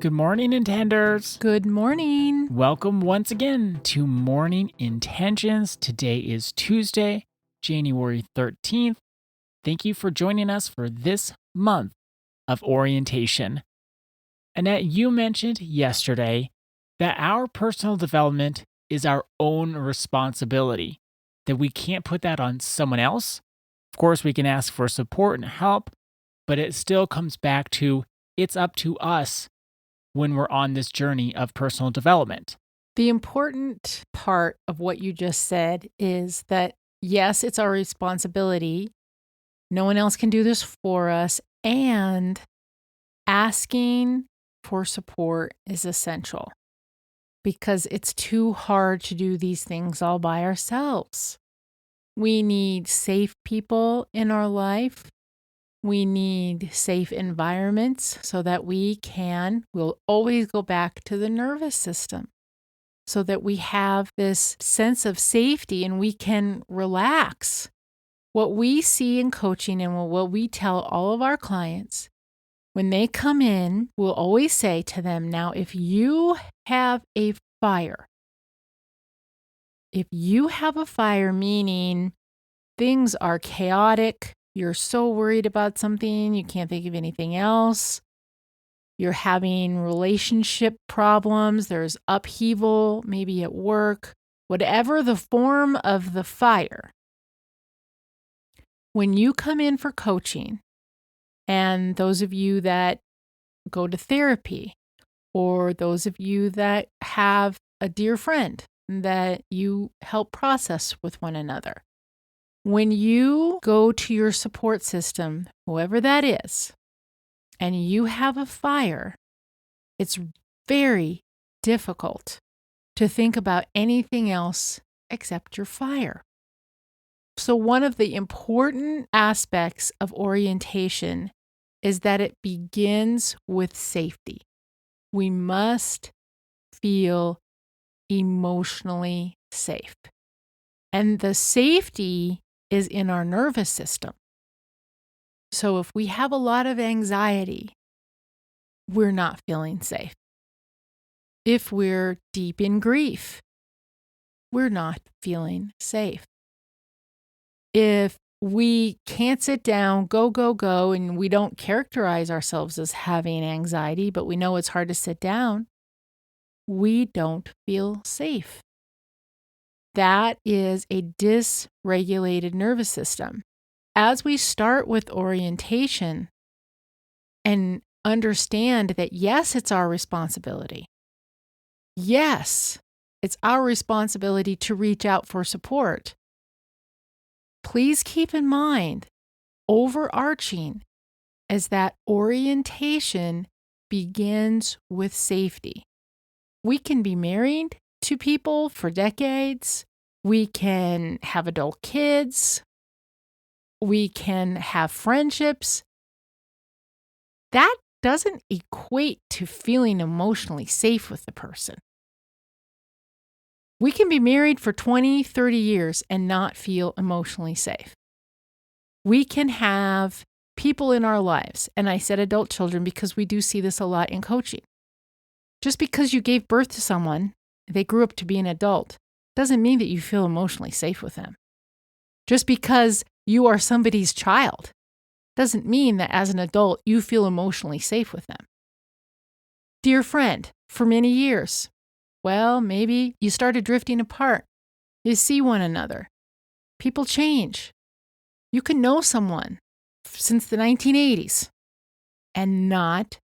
Good morning, Intenders. Good morning. Welcome once again to Morning Intentions. Today is Tuesday, January 13th. Thank you for joining us for this month of orientation. Annette, you mentioned yesterday that our personal development is our own responsibility, that we can't put that on someone else. Of course, we can ask for support and help, but it still comes back to it's up to us when we're on this journey of personal development. The important part of what you just said is that, yes, it's our responsibility. No one else can do this for us. And asking for support is essential because it's too hard to do these things all by ourselves. We need safe people in our life. We need safe environments so that we'll always go back to the nervous system so that we have this sense of safety and we can relax. What we see in coaching and what we tell all of our clients, when they come in, we'll always say to them, now, if you have a fire, meaning things are chaotic, you're so worried about something, you can't think of anything else. You're having relationship problems, there's upheaval, maybe at work, whatever the form of the fire. When you come in for coaching, and those of you that go to therapy, or those of you that have a dear friend that you help process with one another, when you go to your support system, whoever that is, and you have a fire, it's very difficult to think about anything else except your fire. So one of the important aspects of orientation is that it begins with safety. We must feel emotionally safe. And the safety is in our nervous system. So if we have a lot of anxiety, we're not feeling safe. If we're deep in grief, we're not feeling safe. If we can't sit down, go, and we don't characterize ourselves as having anxiety, but we know it's hard to sit down, we don't feel safe. That is a dysregulated nervous system. As we start with orientation and understand that, yes, it's our responsibility. Yes, it's our responsibility to reach out for support. Please keep in mind, overarching is that orientation begins with safety. We can be married to people for decades. We can have adult kids. We can have friendships. That doesn't equate to feeling emotionally safe with the person. We can be married for 20, 30 years and not feel emotionally safe. We can have people in our lives, and I said adult children because we do see this a lot in coaching. Just because you gave birth to someone, they grew up to be an adult, doesn't mean that you feel emotionally safe with them. Just because you are somebody's child doesn't mean that as an adult you feel emotionally safe with them. Dear friend, for many years, well, maybe you started drifting apart. You see one another. People change. You can know someone since the 1980s and not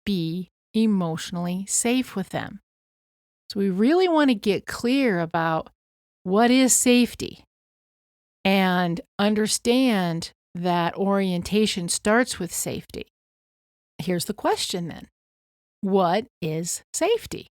be emotionally safe with them. So we really want to get clear about what is safety and understand that orientation starts with safety. Here's the question then. What is safety?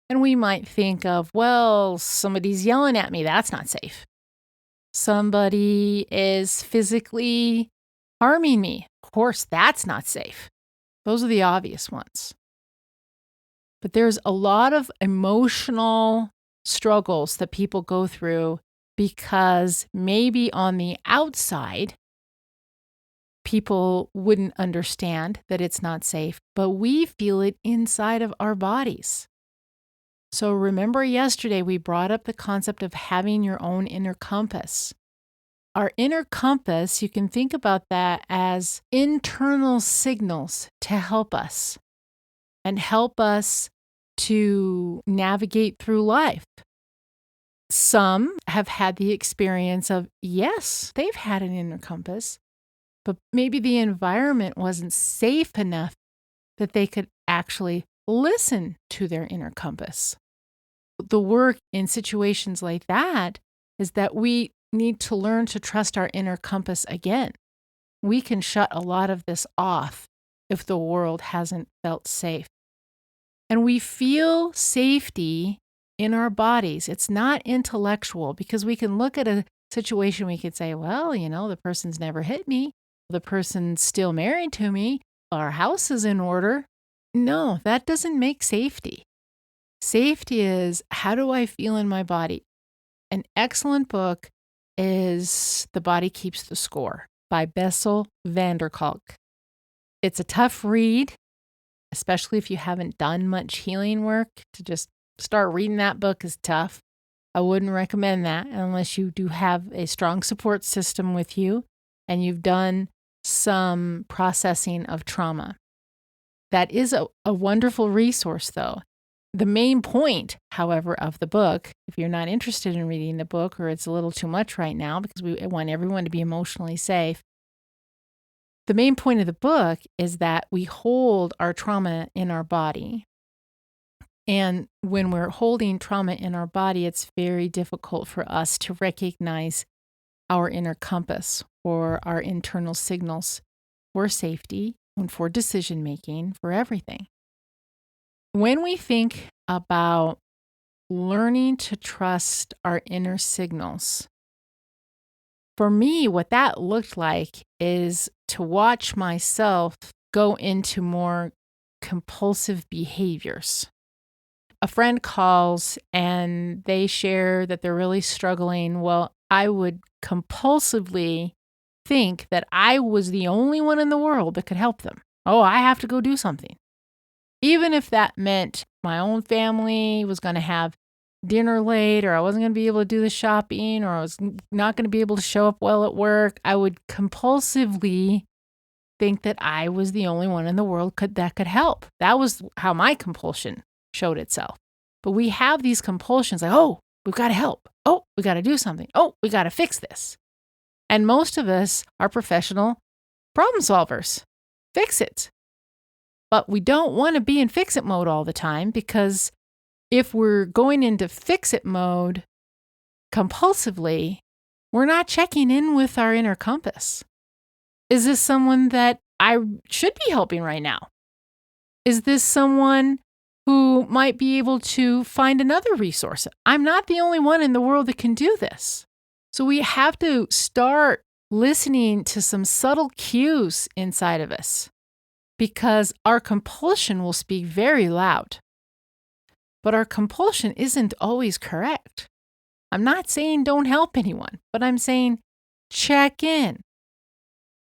And we might think of, well, somebody's yelling at me. That's not safe. Somebody is physically harming me. Of course, that's not safe. Those are the obvious ones. But there's a lot of emotional struggles that people go through because maybe on the outside, people wouldn't understand that it's not safe, but we feel it inside of our bodies. So remember yesterday, we brought up the concept of having your own inner compass. Our inner compass, you can think about that as internal signals to help us and help us to navigate through life. Some have had the experience of, yes, they've had an inner compass, but maybe the environment wasn't safe enough that they could actually listen to their inner compass. The work in situations like that is that we need to learn to trust our inner compass again. We can shut a lot of this off if the world hasn't felt safe. And we feel safety in our bodies. It's not intellectual, because we can look at a situation, we could say, well, the person's never hit me. The person's still married to me. Our house is in order. No, that doesn't make safety. Safety is, how do I feel in my body? An excellent book is The Body Keeps the Score by Bessel van der Kolk. It's a tough read, especially if you haven't done much healing work. To just start reading that book is tough. I wouldn't recommend that unless you do have a strong support system with you and you've done some processing of trauma. That is a wonderful resource, though. The main point, however, of the book, if you're not interested in reading the book or it's a little too much right now because we want everyone to be emotionally safe, the main point of the book is that we hold our trauma in our body. And when we're holding trauma in our body, it's very difficult for us to recognize our inner compass or our internal signals for safety and for decision making, for everything. When we think about learning to trust our inner signals, for me, what that looked like is to watch myself go into more compulsive behaviors. A friend calls and they share that they're really struggling. Well, I would compulsively think that I was the only one in the world that could help them. Oh, I have to go do something. Even if that meant my own family was going to have dinner late, or I wasn't going to be able to do the shopping, or I was not going to be able to show up well at work, I would compulsively think that I was the only one in the world that could help. That was how my compulsion showed itself. But we have these compulsions like, oh, we've got to help. Oh, we got to do something. Oh, we got to fix this. And most of us are professional problem solvers. Fix it. But we don't want to be in fix-it mode all the time, because if we're going into fix-it mode compulsively, we're not checking in with our inner compass. Is this someone that I should be helping right now? Is this someone who might be able to find another resource? I'm not the only one in the world that can do this. So we have to start listening to some subtle cues inside of us, because our compulsion will speak very loud. But our compulsion isn't always correct. I'm not saying don't help anyone, but I'm saying check in.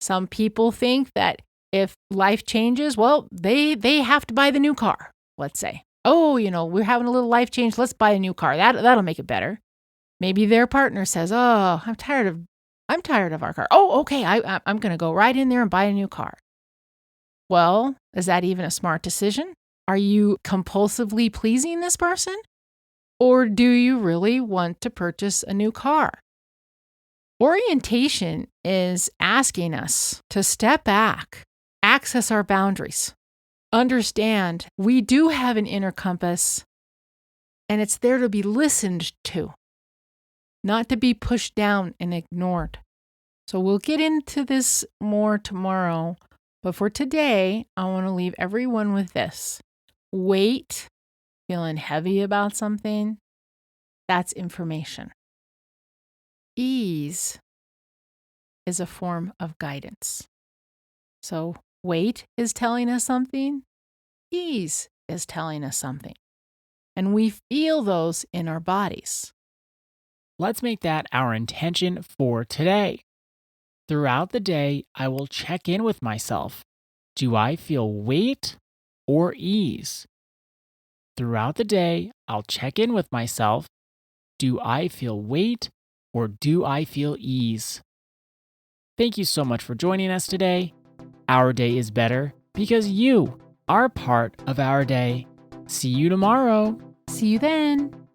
Some people think that if life changes, well, they have to buy the new car, let's say. Oh, we're having a little life change, let's buy a new car. That'll make it better. Maybe their partner says, oh, I'm tired of our car. Oh, okay, I'm going to go right in there and buy a new car. Well, is that even a smart decision? Are you compulsively pleasing this person? Or do you really want to purchase a new car? Orientation is asking us to step back, access our boundaries, understand we do have an inner compass, and it's there to be listened to, not to be pushed down and ignored. So we'll get into this more tomorrow. But for today, I want to leave everyone with this. Weight, feeling heavy about something, that's information. Ease is a form of guidance. So weight is telling us something. Ease is telling us something. And we feel those in our bodies. Let's make that our intention for today. Throughout the day, I will check in with myself. Do I feel weight or ease? Throughout the day, I'll check in with myself. Do I feel weight or do I feel ease? Thank you so much for joining us today. Our day is better because you are part of our day. See you tomorrow. See you then.